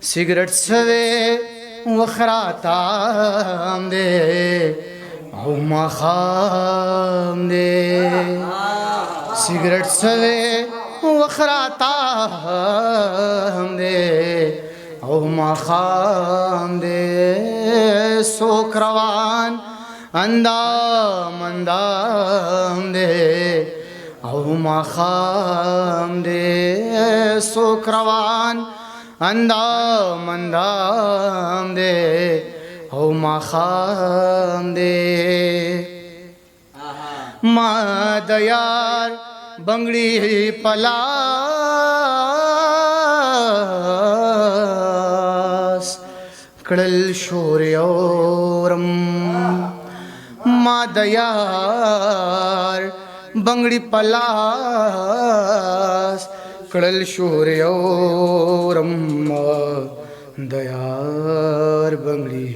सिगरेट सवे वखराताम दे او مخام دے सिगरेट सवे वखराताम दे او مخام دے سوک روان اندام اندام دے او مخام دے سوک روان اندام اندام دے او مخام دے ما د یار بنگړي پلاس کړل شور یورم ما د یار بنگړي پلاس کړل شور یورم د یار بنگړي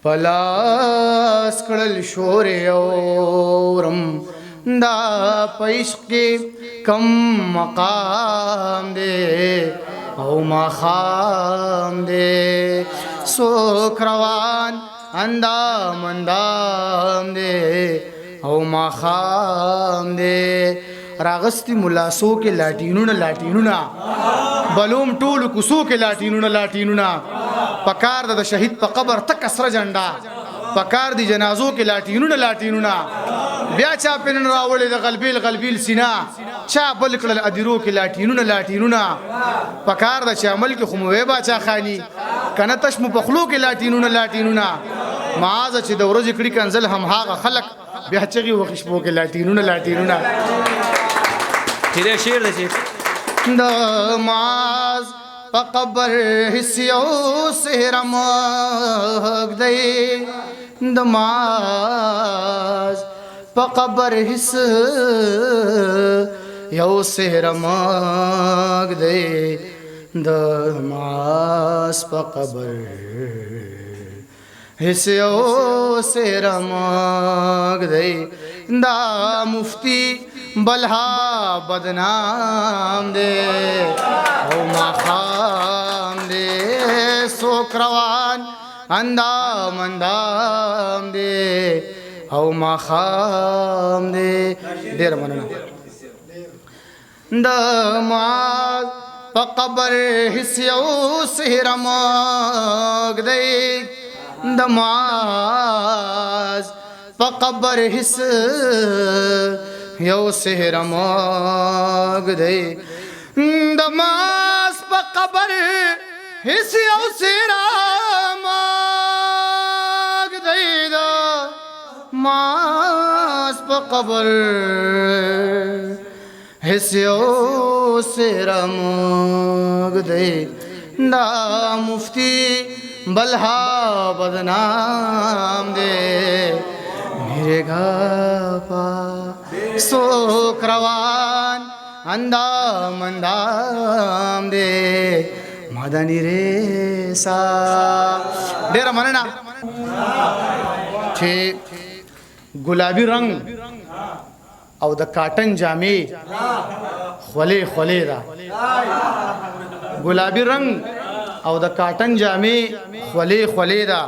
پلاس کړل شور یورم دا پیش کې کم مقام دے او مخام دے سوک روان اندام اندام دے او مخام دے راغستی ملاسو کې لاټینونه بلوم ټول کوسو کې لاټینونه پکار د شهید په قبر تک اسره جنډا پکار دی جنازو کې لاټینونه بیا چا پنن راولې د غلبیل سینا چا بل کړل ادیرو کې لاټینونه پکار د چې عمل کې خموي با چا خانی کنه تشم په خلو کې لاټینونه معاذ چې د ورځې کړي کنزل هم هاغه خلق بیا چغي وخشبو کې لاټینونه تیرے شیر دے د معاذ په قبر حسیو سهرمګ دی د معاذ په قبر حس یو سهرمګ دی د معاذ په قبر حسیو سهرمګ دی دا مفتی بلها بدنام دے او مخام دے سوک روان اندام دے او مخام دے دیر مننا دا معاذ پا قبر حسیو سهرمگ دے دا معاذ پا قبر حس یو سهرمگ دے دماس پا قبر حس یو سهرمگ دے دماس پا قبر حس یو سهرمگ دے دا مفتی بلها بدنام دے میرے گھا سوک روان اندام دے مدنی ریسا ډیره مننه چې ګلابي رنگ او د کاټن جامې خولې دا ګلابي رنگ او د کاټن جامې خولې دا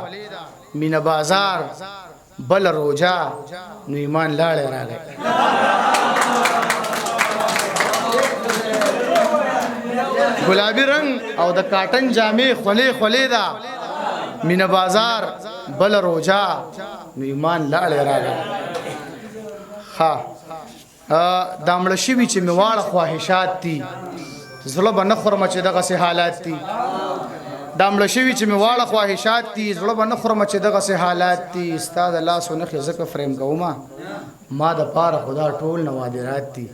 مینه بازار بل روجا نو ایمان لاړې راغی ګلابي رنگ او د کاټن جامې خولې دا مینه بازار بل روجا نو ایمان لاړې راغی ها دامړه شوي چې میواړه خواهشات دي زړه به نه خورمه چې دغه سه حالات دي دامړه شوي چې میواړه خواهشات دي زړه به نه خورمه چې دغه سه حالات دي ستا د لاس و نښې ځکه فریم کومه ما د پاره خدا ټول نوادرات دي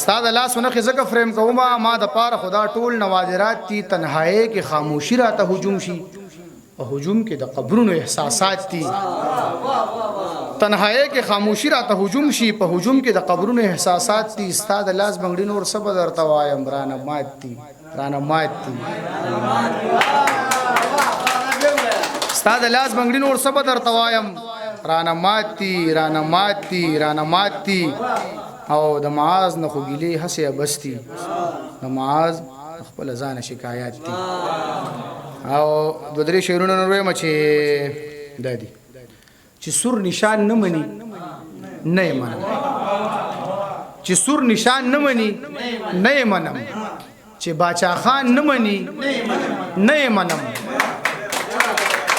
ستا د لاس و نښې ځکه فریم کومه ما د پاره خدا ټول نوادرات دي تنهایۍ کې خاموشي راته هجوم شي په هجوم کې د قبرونو احساسات دي تنهایۍ کې خاموشي راته هجوم شي په هجوم کې د قبرونو احساسات دي ستا د لاس بنګړي نور څه به درته وایم رانه مات دي ستا د لاس بنګړي نور څه به درته وایم رانه مات دي او د معاذ نه خو ګیلې هسې بستی د معاذ خپل ځان شکایت دي او دو درې شعرونه نور وایم چې دادي چې سور نشان نه مني نه یې منم چې سور نشان نه مني نه یې منم چې باچا خان نه مني نه یې منم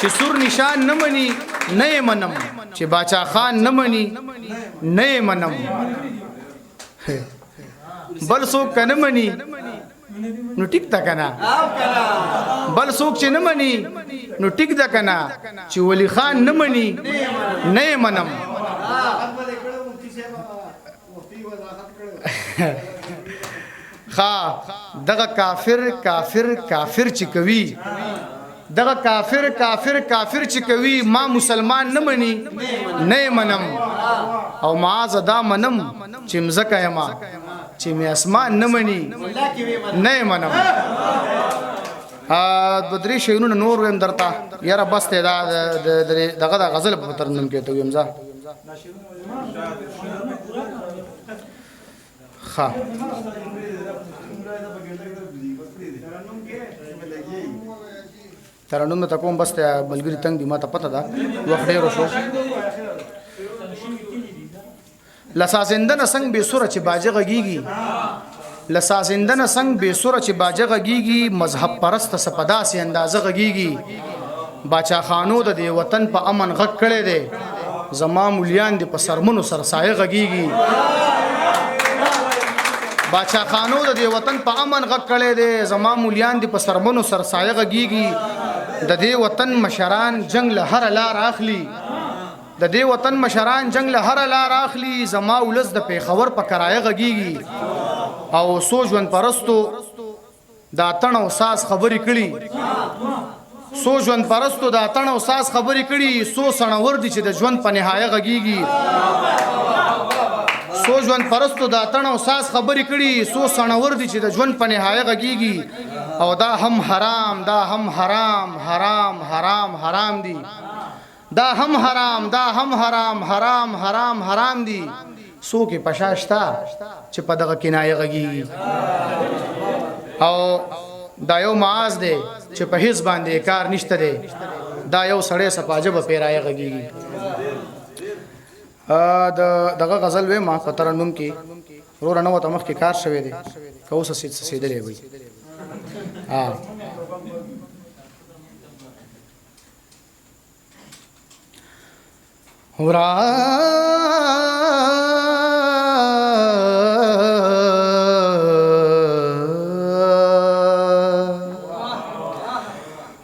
چې سور نشان نه مني نه یې منم چې باچا خان نه مني نه یې منم بل څوک که نه مني نو ټیک ده که نه بل څوک چې نه مني نو ټیک ده که نه چې ولی خان نه مني نه یې منم دغه کافر کافر کافر چې کوي دغه کافر کافر کافر چې کوي ما مسلمان نه مني نه یې منم او معاذ دا منم چې مځکه یمه چې مې اسمان نه مني نه یې منم دو درې شعرونه نور ویم درته یاره بس دی دا دغه د غزل په ترنم کې ته ویم ځه ښه ترنم ته کوم بس ته ملګري تنګ دي ما ته پته ده وخت ډېر شو لسازندن سنگ بے سوره چې باجه غږیږي لسازندن سنگ بے سوره چې باجه غږیږي مذهب پرست سپدا سي اندازه غږیږي باچا خانو د دې وطن په امن غږ کړي دي زما مولیان دي په سرمنو سر سایه غږیږي باچا خانو د دې وطن په امن غږ کړي دي زما مولیان دي په سرمنو سر سایه غږیږي د دې وطن مشران جنگ له هر لار اخلي د دې وطن مشران جنگ له هر لار اخلي زما ولس د پیښور په کرایه غږیږي او سو ژوند پرستو دا تڼ او ساس خبرې کړي سو ژوند پرستو دا تڼ او ساس خبرې کړي سو سڼور دي چې د ژوند په نهایه غږیږي سو ژوند پرستو دا تڼ او ساس خبرې کړي سو سڼور دي چې د ژوند په نهایه غږیږي او دا هم حرام دا هم حرام حرام حرام حرام دي دا هم حرام دا هم حرام حرام حرام حرام دي سو کې پشاشتا چې په دغه کنایه غږیږي او دا یو معاذ دی چې په هیڅ باندې کار نشته دی دا یو سړی سپاجه به پیرایه غږیږي دغه غزل وې ما په ترنم کې ورور نه وته مخکې کار شوی دی که اوس سیدلې وي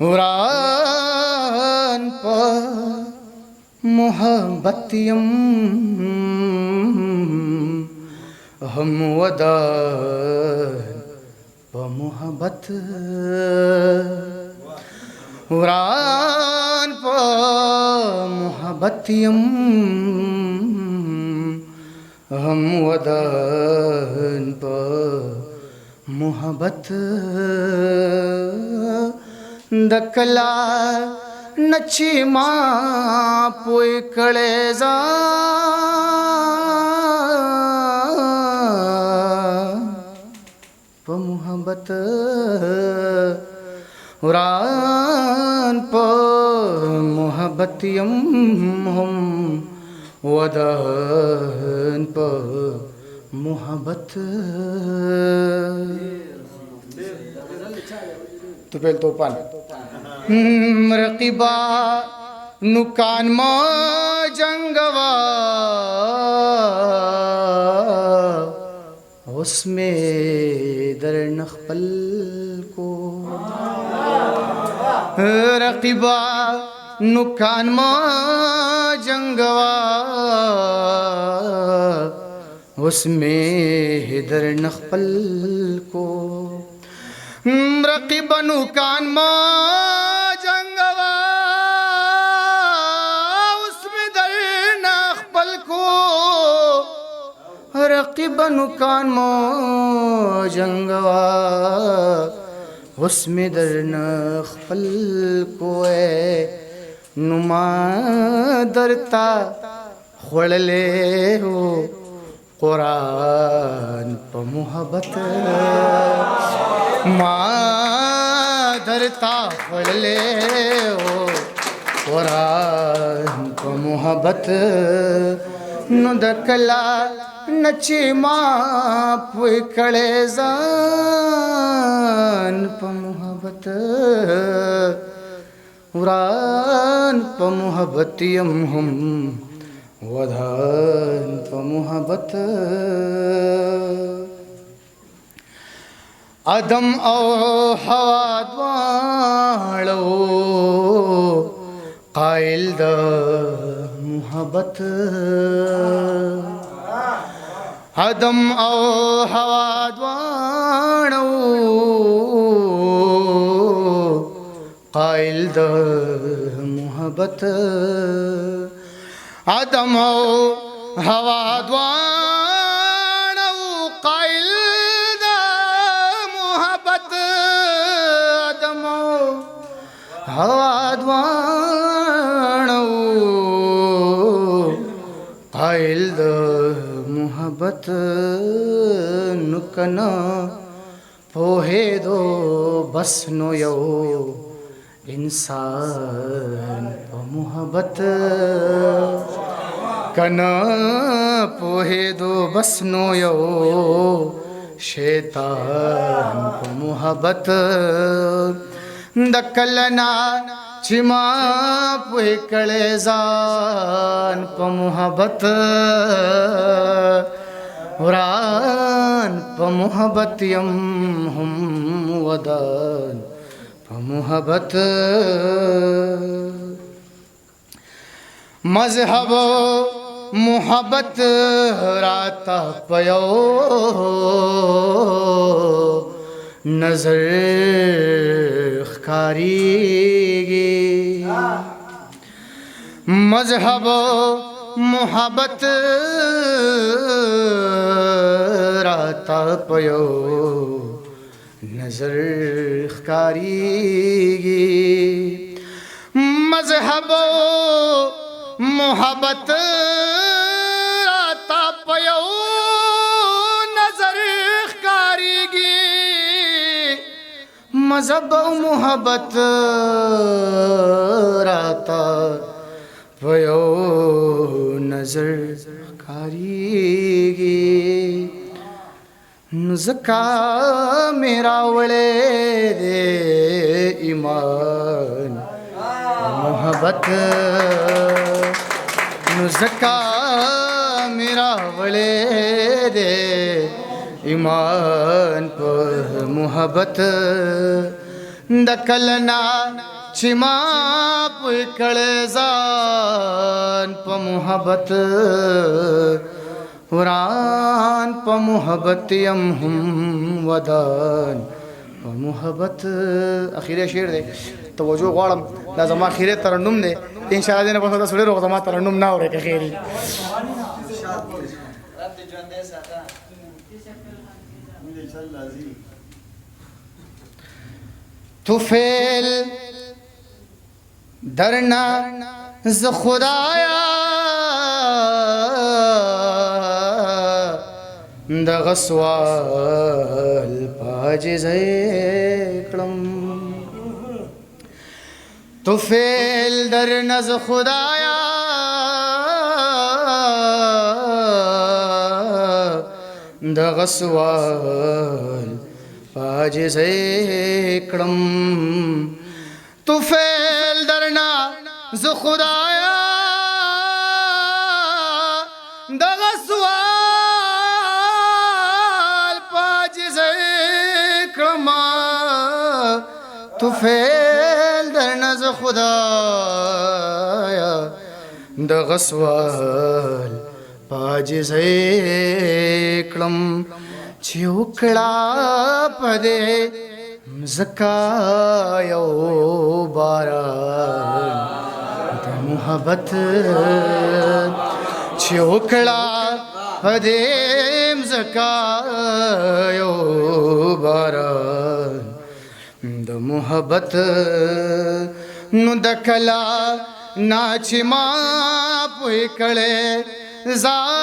وران په محبت یم هم ودان په محبت وران په محبت یم هم ودان په محبت دکلا نچی ما پوی کړه ځا په محبت وران په محبت یم هم ودان په محبت تو پہل تو پان رقیبا نکان ما جنگوا اس میں در نخپل کو رقیبا نکان ما جنگوا اس میں در نخپل کو رقیبنو کان ما جنگوا اس میں در نخپل کو رقیبنو کان ما جنگوا اس میں در نخپل کو نما درتا خوڑلے ہو कुरान प मोहब्बत माँ धरता फल ले ओ कुरान प मोहब्बत नुदकला नची माँ पुकड़े जान प मोहब्बत कुरान प मोहब्बतियम हम वधान प मोहब्बत अदम ओ हवा द्वालो कायल द मोहब्बत अदम ओ हवा द्वालो कायल द मोहब्बत अदम ओ हवा द्वालो कायल द मोहब्बत अदम ओ हवा द्वालो कायल द मोहब्बत नुकना पोहे दो बस नो यो इंसान प मोहब्बत कना पोहे दो बस नो यो शैतान प मोहब्बत दकलना चिमा पुए कले जान प मोहब्बत कुरान प मोहब्बतियम हम वदान प मोहब्बत मजहब मोहब्बत राता पयो नजर खारीगी मजहब मोहब्बत राता पयो नजर खारीगी मजहब मोहब्बत राता पयो नजर खारीगी मजहब मोहब्बत राता पयो नजर खारीगी नुज़का मेरा वले दे ईमान मोहब्बत नुज़का मेरा वले दे ईमान पर मोहब्बत दकलना चिमा पुकड़े जान प मोहब्बत कुरान प मोहब्बतियम हम वदान प मोहब्बत आखिर शेर दे तो वो जो गौड़म लाजमा आखिर तरन्नुम दे इंशाअल्लाह देने पसंद सुने रोक जमा तरन्नुम ना हो रे खैरी तू फेल दरना ज खुदाया दगसवाल पाजिज़ेकड़म तू फेल दरना ज खुदाया दगसवाल पाजिज़ेकड़म तू फेल दरना ज खुदाया दगसवाल पाजिज़ेकड़म तू फेल दरना ज खुदाया दगसवाल पाजिज़ेकड़म चिउकड़ा पदे ज़कायो बारान द मोहब्बत चिउकड़ा पदे ज़कायो बारान द मोहब्बत नुदकला नाचिमा पुकड़े जान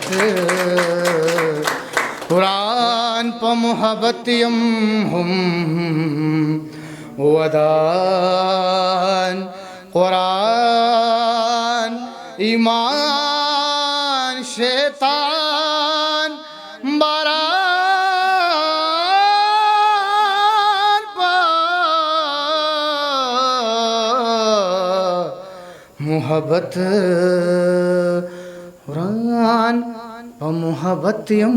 मोहब्बत कुरान प मोहब्बतियम हम वदान कुरान ईमान शैतान बरान मोहब्बत कुरान व मोहब्बतियम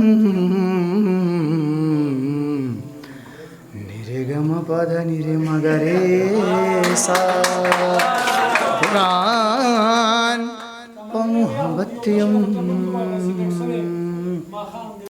निरेगम पद निरे मगरे सा कुरान व मोहब्बतियम